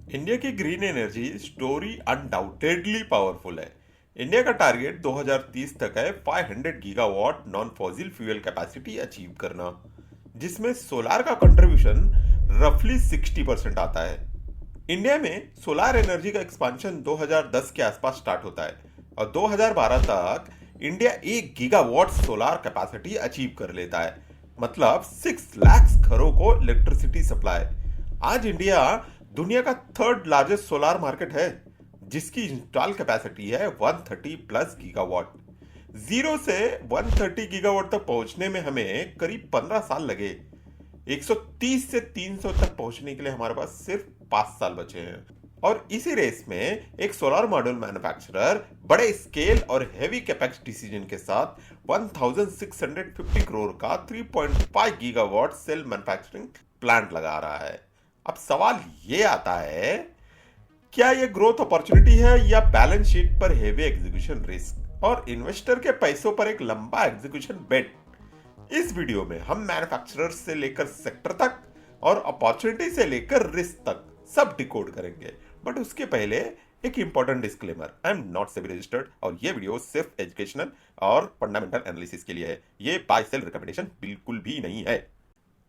India की green energy story undoubtedly powerful है। India का टारगेट 2030 तक है 500 gigawatt non fossil fuel capacity achieve करना, जिसमें सोलार का कंट्रीब्यूशन रफली 60% आता है। इंडिया में सोलार एनर्जी का एक्सपांशन 2010 के आसपास स्टार्ट होता है और 2012 तक India 1 gigawatt solar capacity achieve कर लेता है, मतलब 6 लाख घरों को इलेक्ट्रिसिटी सप्लाई। आज इंडिया दुनिया का थर्ड लार्जेस्ट सोलार मार्केट है, जिसकी इंस्टॉल कैपेसिटी है 130 प्लस गीगावाट। जीरो से 130 गीगावाट तक पहुंचने में हमें करीब 15 साल लगे। 130 से 300 तक पहुंचने के लिए हमारे पास सिर्फ 5 साल बचे हैं। और इसी रेस में एक सोलर मॉड्यूल मैन्युफैक्चरर बड़े स्केल और हेवी कैपेक्स डिसीजन के साथ 1650 करोड़ का 3.5 गीगावाट सेल मैन्युफैक्चरिंग प्लांट लगा रहा है। अब सवाल ये आता है, क्या ये ग्रोथ अपॉर्चुनिटी है या बैलेंस शीट पर हेवी एग्जीक्यूशन रिस्क और इन्वेस्टर के पैसों पर एक लंबा एग्जीक्यूशन बेट? इस वीडियो में हम मैन्युफैक्चरर से लेकर सेक्टर तक और अपॉर्चुनिटी से लेकर रिस्क तक सब डिकोड करेंगे। बट उसके पहले एक important disclaimer, I am not SEBI registered और ये वीडियो सिर्फ एजुकेशनल और फंडामेंटल एनालिसिस के लिए है। ये बाय सेल रिकमेंडेशन बिल्कुल भी नहीं है।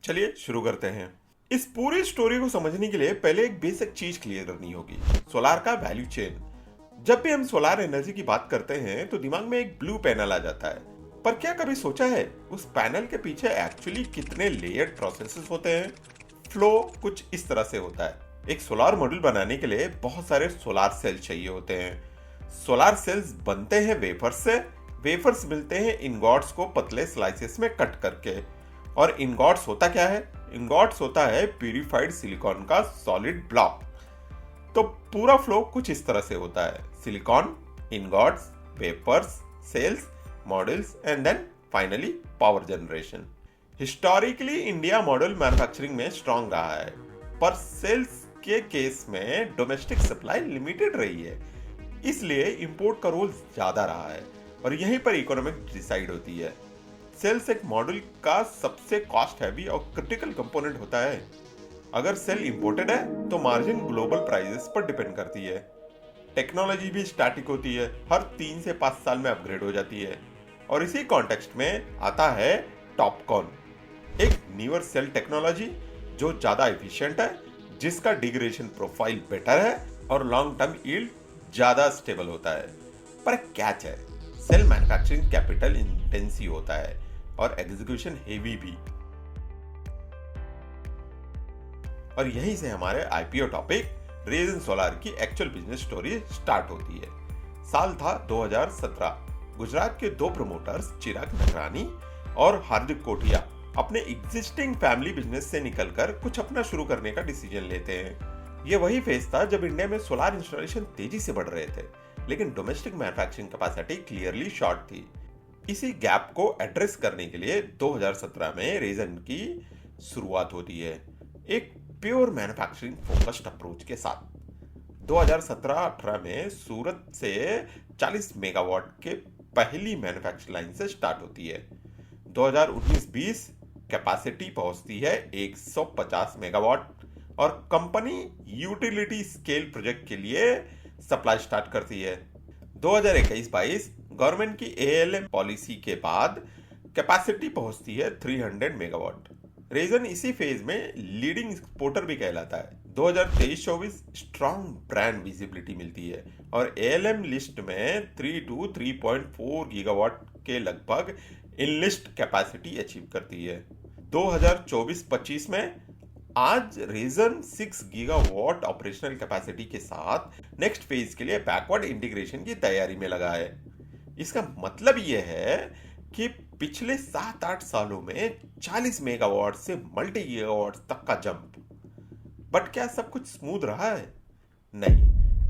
चलिए शुरू करते हैं। इस पूरी स्टोरी को समझने के लिए पहले एक बेसिक चीज क्लियर करनी होगी, सोलार का वैल्यू चेन। जब भी हम सोलार एनर्जी की बात करते हैं तो दिमाग में एक ब्लू पैनल आ जाता है, पर क्या कभी सोचा है उस पैनल के पीछे एक्चुअली कितने लेयर्ड प्रोसेसेस होते हैं? फ्लो कुछ इस तरह से होता है। एक सोलार मॉड्यूल बनाने के लिए बहुत सारे सोलार सेल चाहिए होते हैं। सोलार सेल्स बनते हैं वेफर्स से, वेफर्स मिलते हैं इनगॉट्स को पतले स्लाइसेस में कट करके। और इनगॉट्स होता क्या है? इनगॉट्स होता है प्यूरिफाइड सिलिकॉन का सॉलिड ब्लॉक। तो पूरा फ्लो कुछ इस तरह से होता है: silicon, ingots, wafers, cells, modules and then finally power generation. Historically India module manufacturing में स्ट्रांग रहा है, पर सेल्स के केस में डोमेस्टिक सप्लाई लिमिटेड रही है, इसलिए इंपोर्ट का रोल ज्यादा रहा है और यहीं पर इकोनॉमिक डिसाइड होती है। सेल्स एक मॉड्यूल का सबसे कॉस्ट हैवी और क्रिटिकल कंपोनेंट होता है। अगर सेल इंपोर्टेड है तो मार्जिन ग्लोबल प्राइसेस पर डिपेंड करती है। टेक्नोलॉजी भी स्टैटिक होती है, हर 3 से 5 साल में अपग्रेड हो जाती है। और इसी कॉन्टेक्स्ट में आता है टॉपकॉन, एक न्यूअर सेल टेक्नोलॉजी जो ज्यादा एफिशिएंट है, जिसका डिग्रेडेशन प्रोफाइल बेटर है और लॉन्ग टर्म यील्ड ज्यादा स्टेबल होता है। पर कैच है, सेल मैन्युफैक्चरिंग कैपिटल इंटेंसिव होता है और एग्जीक्यूशन हेवी भी। और यहीं से हमारे आईपीओ टॉपिक रेजन सोलार की एक्चुअल बिजनेस स्टोरी स्टार्ट होती है। साल था 2017। गुजरात के 2 प्रमोटर्स चिराग नगरानी और हार्दिक कोठिया अपने एग्जिस्टिंग फैमिली बिजनेस से निकलकर कुछ अपना शुरू करने का डिसीजन लेते हैं। ये वही फेज था जब इंडिया में सोलार इंस्टॉलेशन तेजी से बढ़ रहे थे, लेकिन domestic manufacturing capacity clearly short थी। इसी गैप को एड्रेस करने के लिए 2017 में रेजन की शुरुआत होती है, एक प्योर मैन्युफैक्चरिंग फोकस्ड अप्रोच के साथ। 2017-18 में सूरत से 40 मेगावाट के पहली मैन्युफैक्चरिंग लाइन से स्टार्ट होती है। 2019-20 कैपेसिटी पहुंचती है 150 मेगावाट और कंपनी यूटिलिटी स्केल प्रोजेक्ट के लिए सप्लाई स्टार्ट करती है। 2021-22 गवर्नमेंट की एएलएम पॉलिसी के बाद कैपेसिटी पहुंचती है 300 मेगावाट। रेजन इसी फेज में लीडिंग एक्सपोर्टर भी कहलाता है। 2023-24 स्ट्रांग ब्रांड विजिबिलिटी मिलती है और एएलएम लिस्ट में 3 to 3.4 गीगावाट के लगभग इनलिस्ट कैपेसिटी अचीव करती है। 2024-25 में आज रेजन 6 गीगावाट ऑपरेशनल कैपेसिटी के साथ नेक्स्ट फेज के लिए बैकवर्ड इंटीग्रेशन की तैयारी में लगा है। इसका मतलब यह है कि पिछले 7-8 सालों में 40 मेगावाट से मल्टी गीगावाट तक का जंप। बट क्या सब कुछ स्मूथ रहा है? नहीं।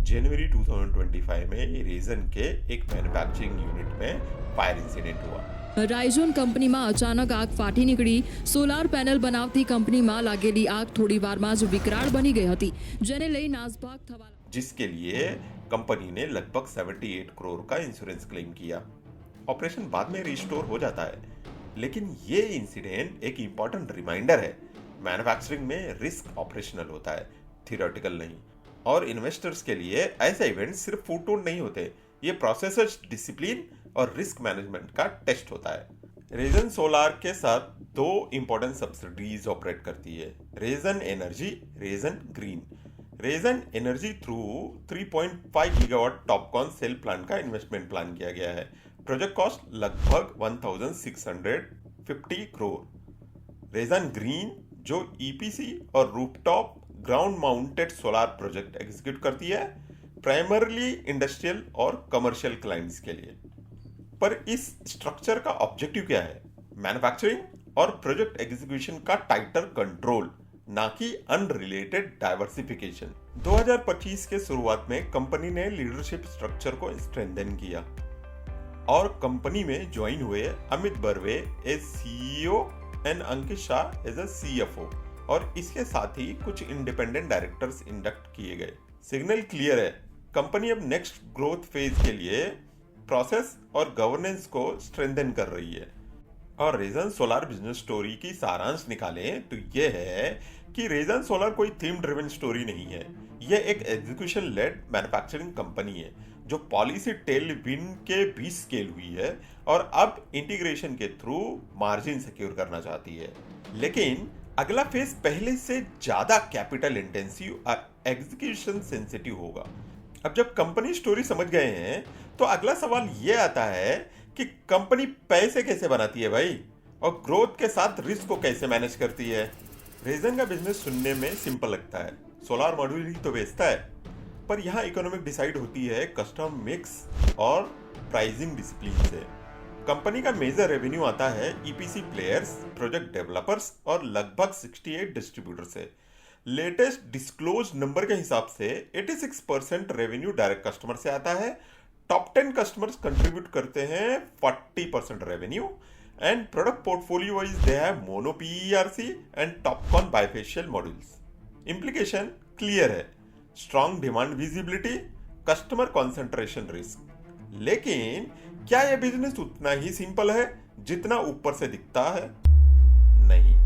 जनवरी 2025 में रेजन के एक मैन्युफैक्चरिंग यूनिट में फायर इंसिडेंट हुआ। રાઇઝોન કંપનીમાં અચાનક આગ ફાટી નીકળી। સોલાર પેનલ બનાવતી કંપનીમાં લાગેલી આગ થોડી વારમાં જ વિકરાળ બની ગઈ હતી, જેને લઈ નાસભાગ થવા, जिसके लिए कंपनी ने लगभग 78 करोड़ का इंश्योरेंस क्लेम किया। ऑपरेशन बाद में रिस्टोर हो जाता है, लेकिन ये इंसिडेंट एक इंपॉर्टेंट रिमाइंडर है, मैन्युफैक्चरिंग में रिस्क ऑपरेशनल होता है, थियोरेटिकल नहीं। और इन्वेस्टर्स के लिए ऐसे इवेंट सिर्फ फुटनोट नहीं होते, ये प्रोसेसर्स डिसिप्लिन और रिस्क मैनेजमेंट का टेस्ट होता है। रेजन सोलार के साथ दो इंपॉर्टेंट सब्सिडीज ऑपरेट करती है, Rayzon energy, Rayzon green. Rayzon energy through 3.5 gigawatt TOPCon cell plant का इन्वेस्टमेंट प्लान किया गया है। प्रोजेक्ट कॉस्ट लगभग 1650 करोड़। रेजन ग्रीन जो ईपीसी और rooftop ground mounted solar project execute करती है, प्राइमरली इंडस्ट्रियल और कमर्शियल क्लाइंट्स के लिए। पर इस स्ट्रक्चर का ऑब्जेक्टिव क्या है? मैन्युफैक्चरिंग और प्रोजेक्ट एग्जीक्यूशन का टाइटर कंट्रोल, ना कि अनरिलेटेड डाइवर्सिफिकेशन। 2025 के शुरुआत में कंपनी ने लीडरशिप स्ट्रक्चर को स्ट्रेंथन किया और कंपनी में ज्वाइन हुए Amit Barve as CEO and Ankit Shah as a CFO, और इसके साथ ही कुछ इंडिपेंडेंट डायरेक्टर्स इंडक्ट किए गए। सिग्नल क्लियर है, कंपनी अब नेक्स्ट ग्रोथ फेज के लिए प्रोसेस और गवर्नेंस को स्ट्रेंथन कर रही है। और रेजन सोलार बिजनेस स्टोरी की सारांश निकालें तो यह है कि रेजन सोलार कोई थीम ड्रिवन स्टोरी नहीं है, यह एक एग्जीक्यूशन लेड मैन्युफैक्चरिंग कंपनी है जो पॉलिसी टेल विंड के बीच स्केल हुई है और अब इंटीग्रेशन के थ्रू मार्जिन सिक्योर करना चाहती है। लेकिन अगला फेज पहले से ज्यादा कैपिटल इंटेंसिव और एग्जीक्यूशन सेंसिटिव होगा। अब जब कंपनी स्टोरी समझ गए हैं तो अगला सवाल यह आता है कि कंपनी पैसे कैसे बनाती है भाई, और ग्रोथ के साथ रिस्क को कैसे मैनेज करती है। रेजन का बिजनेस सुनने में सिंपल लगता है, सोलार मॉड्यूल ही तो बेचता है, पर यहाँ इकोनॉमिक डिसाइड होती है कस्टम मिक्स और प्राइसिंग डिसिप्लिन से। कंपनी का मेजर रेवेन्यू आता है ईपीसी प्लेयर्स, प्रोजेक्ट डेवलपर्स और लगभग 68 डिस्ट्रीब्यूटर से। लेटेस्ट डिस्क्लोज नंबर के हिसाब से 86% रेवेन्यू डायरेक्ट कस्टमर से आता है। टॉप 10 कस्टमर्स कंट्रीब्यूट करते हैं 40% revenue, and product portfolio wise they have mono PERC and TOPCon bifacial modules. Implication clear है, strong demand visibility, customer concentration risk. लेकिन क्या यह बिजनेस उतना ही सिंपल है जितना ऊपर से दिखता है? नहीं।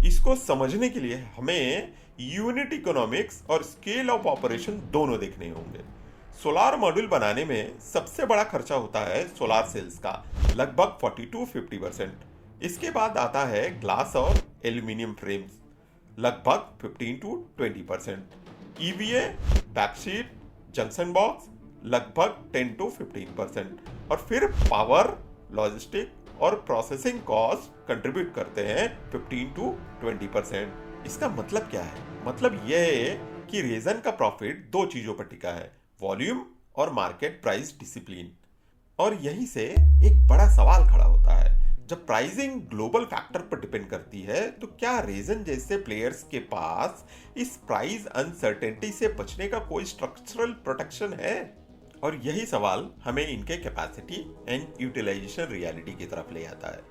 इसको समझने के लिए हमें यूनिट इकोनॉमिक्स और स्केल ऑफ ऑपरेशन दोनों देखने होंगे। सोलार मॉड्यूल बनाने में सबसे बड़ा खर्चा होता है सोलार सेल्स का, लगभग 40-50%। इसके बाद आता है ग्लास और एल्यूमिनियम फ्रेम्स, लगभग 15-20%। ईवीए, बैकशीट, जंक्शन बॉक्स, लगभग 10-15%। और फिर पावर, लॉजिस्टिक और प्रोसेसिंग कॉस्ट कंट्रीब्यूट करते हैं 15-20%। इसका मतलब क्या है? मतलब यह है कि रेजन का प्रॉफिट दो चीजों पर टिका है, वॉल्यूम और मार्केट प्राइस डिसिप्लिन। और यहीं से एक बड़ा सवाल खड़ा होता है, जब प्राइसिंग ग्लोबल फैक्टर पर डिपेंड करती है तो क्या रेजन जैसे प्लेयर्स के पास इस प्राइस अनसर्टेनिटी से बचने का कोई स्ट्रक्चरल प्रोटेक्शन है? और यही सवाल हमें इनके कैपेसिटी एंड यूटिलाइजेशन रियलिटी की तरफ ले आता है।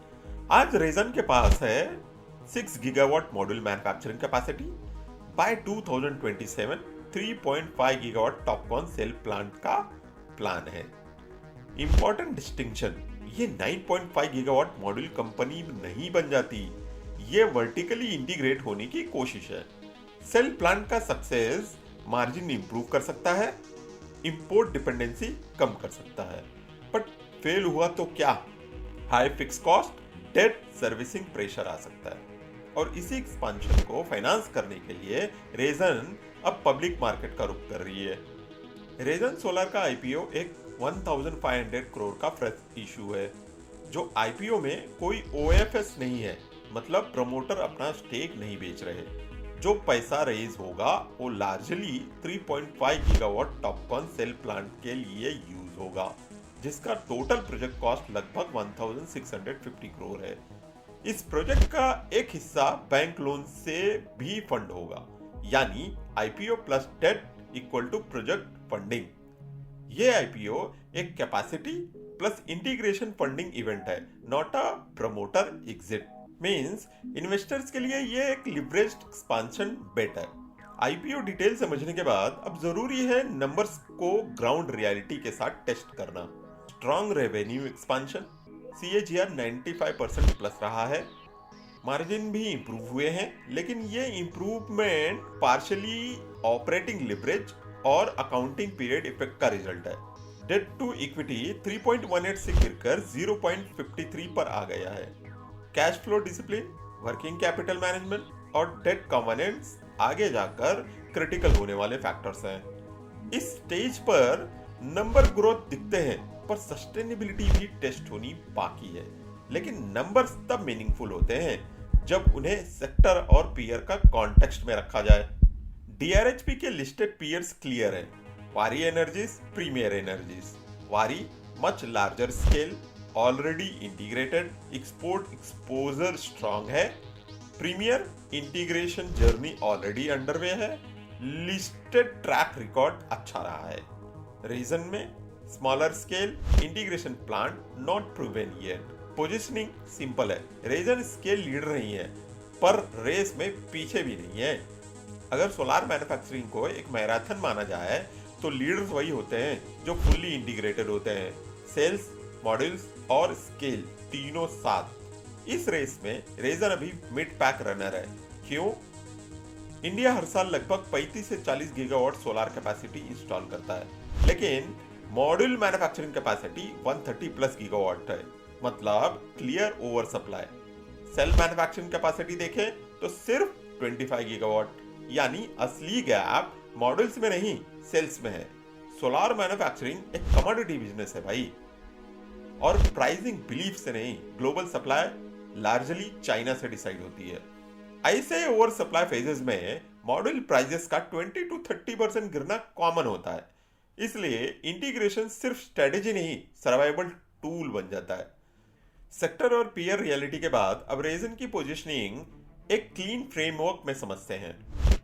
आज रेजन के पास है 6 gigawatt module manufacturing capacity. By 2027 3.5 gigawatt TOPCon cell plant का प्लान है। इंपॉर्टेंट डिस्टिंक्शन, ये 9.5 गीगावाट मॉड्यूल कंपनी नहीं बन जाती, ये वर्टिकली इंटीग्रेट होने की कोशिश है। सेल प्लांट का सक्सेस मार्जिन इंप्रूव कर सकता है, इंपोर्ट डिपेंडेंसी कम कर सकता है, बट फेल हुआ तो क्या? High fix cost, debt servicing pressure आ सकता है। और इसी एक्सपांशन को फाइनेंस करने के लिए रेजन अब पब्लिक मार्केट का रुख कर रही है। रेजन सोलर का आईपीओ एक 1500 करोड़ का फ्रेश इशू है। जो आईपीओ में कोई ओएफएस नहीं है, मतलब प्रमोटर अपना स्टेक नहीं बेच रहे। जो पैसा रेज होगा वो largely 3.5 gigawatt TOPCon cell plant के लिए यूज होगा, जिसका टोटल प्रोजेक्ट कॉस्ट लगभग 1650 करोड़ है। इस प्रोजेक्ट का एक हिस्सा बैंक लोन से भी फंड होगा, यानी IPO plus debt equal to project funding. ये आईपीओ एक capacity plus integration funding event है, not a promoter exit. Means investors के लिए ये एक लिवरेज्ड एक्सपांशन बेट है। आईपीओ डिटेल समझने के बाद अब जरूरी है नंबर्स को ग्राउंड रियलिटी के साथ टेस्ट करना। Strong revenue expansion, CAGR 95% plus रहा है। मार्जिन भी इंप्रूव हुए हैं, लेकिन ये इंप्रूवमेंट पार्शियली ऑपरेटिंग लिवरेज और अकाउंटिंग पीरियड इफेक्ट का रिजल्ट है। डेट टू इक्विटी 3.18 से गिरकर 0.53 पर आ गया है। Cash flow discipline, working capital management और डेट कॉवेनेंट्स आगे जाकर क्रिटिकल होने वाले फैक्टर्स हैं। इस स्टेज पर नंबर ग्रोथ दिखते हैं, पर सस्टेनेबिलिटी भी टेस्ट होनी बाकी है। लेकिन नंबर्स तब मीनिंगफुल होते हैं जब उन्हें सेक्टर और पीयर का कॉन्टेक्स्ट में रखा जाए। डीआरएचपी के लिस्टेड पीयर्स क्लियर हैं। Waaree Energies, Premier Energies. Waaree much larger scale, already integrated, export exposure strong है। Premier integration journey already underway है, लिस्टेड ट्रैक रिकॉर्ड अच्छा रहा है। रीजन में smaller scale, integration plant not proven yet. Positioning simple है, Rayzon scale leader नहीं है पर रेस में पीछे भी नहीं है। अगर सोलार मैन्युफैक्चरिंग को एक मैराथन माना जाए तो लीडर्स वही होते हैं जो फुल्ली इंटीग्रेटेड होते हैं, सेल्स, मॉड्यूल्स और स्केल तीनों साथ। इस रेस में रेजन अभी मिड पैक रनर है। क्यों? इंडिया हर साल लगभग 35 से 40 गीगावाट सोलार कैपेसिटी इंस्टॉल करता है, लेकिन module manufacturing capacity 130 plus gigawatt है, मतलब clear over supply. Cell manufacturing capacity देखें तो सिर्फ 25 गीगावाट, यानी असली गैप मॉड्यूल्स में नहीं सेल्स में है। सोलार मैन्युफैक्चरिंग एक कमोडिटी बिजनेस है भाई, और प्राइसिंग बिलीफ से नहीं, ग्लोबल सप्लाई लार्जली चाइना से डिसाइड होती है। ऐसे ओवर सप्लाई फेजेस में मॉड्यूल प्राइसेस का 20 to 30% गिरना कॉमन होता है। इसलिए इंटीग्रेशन सिर्फ स्ट्रेटेजी नहीं, सर्वाइवल टूल बन जाता है। सेक्टर और पीयर रियलिटी के बाद अब रेजन की पोजीशनिंग एक क्लीन फ्रेमवर्क में समझते हैं।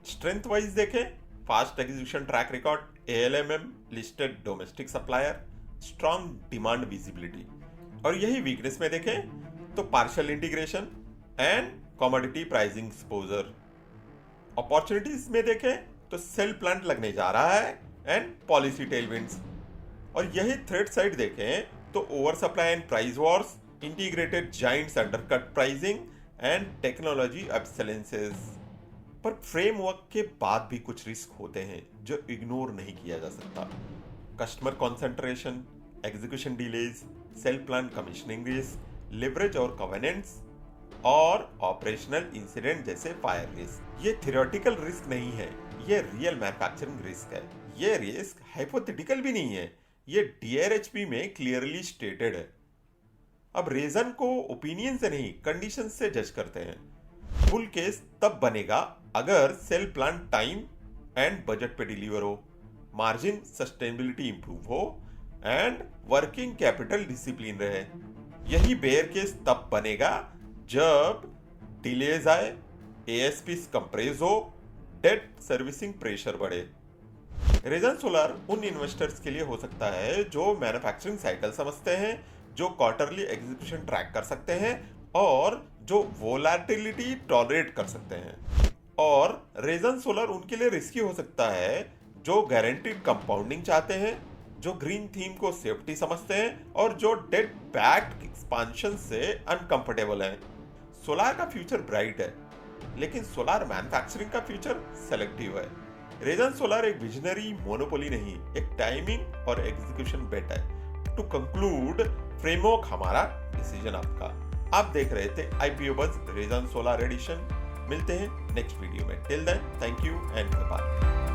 स्ट्रेंथ वाइज देखें, fast execution track record, ALMM, listed domestic supplier, strong demand visibility. और यही वीकनेस में देखें तो partial integration and commodity pricing exposure. Opportunities में देखें तो सेल प्लांट लगने जा रहा है एंड पॉलिसी टेलविंड्स। और यही थ्रेड साइड देखें तो over supply and price wars, integrated giants undercut pricing and technology obsolescence. पर फ्रेमवर्क के बाद भी कुछ रिस्क होते हैं जो इग्नोर नहीं किया जा सकता। Customer concentration, execution delays, cell plan commissioning risk, leverage और कवेनेंट्स और ऑपरेशनल इंसिडेंट जैसे फायर रिस्क। ये थियोरेटिकल रिस्क नहीं है, ये रियल मैन्युफैक्चरिंग रिस्क है। ये रिस्क हाइपोथेटिकल भी नहीं है, ये डीआरएचपी में क्लियरली स्टेटेड है। अब रेजन को ओपिनियन से नहीं, कंडीशन से जज करते हैं। फुल केस तब बनेगा अगर cell plan time and budget पे डिलीवर हो, मार्जिन सस्टेनेबिलिटी इंप्रूव हो एंड वर्किंग कैपिटल डिसिप्लिन रहे। यही बेयर केस तब बनेगा जब डिलेज आए, ASPs कंप्रेस हो, डेट सर्विसिंग प्रेशर बढ़े। रेजन सोलर उन इन्वेस्टर्स के लिए हो सकता है जो मैन्युफैक्चरिंग साइकिल समझते हैं, जो क्वार्टरली एग्जीक्यूशन ट्रैक कर सकते हैं और जो वोलेटिलिटी टॉलरेट कर सकते हैं। और रेजन सोलर उनके लिए रिस्की हो सकता है जो गारंटीड कंपाउंडिंग चाहते हैं, जो ग्रीन थीम को सेफ्टी समझते हैं और जो डेट बैक्ड एक्सपांशन से अनकंफर्टेबल हैं। सोलार का फ्यूचर ब्राइट है, लेकिन सोलार मैन्युफैक्चरिंग का फ्यूचर सेलेक्टिव है। रेजन सोलर एक विजनरी मोनोपोली नहीं, एक टाइमिंग और एग्जीक्यूशन बेट है। टू कंक्लूड, फ्रेमवर्क हमारा, डिसीजन आपका। आप देख रहे थे IPO buzz Rayzon solar edition. मिलते हैं नेक्स्ट वीडियो में। Till then, thank you and bye.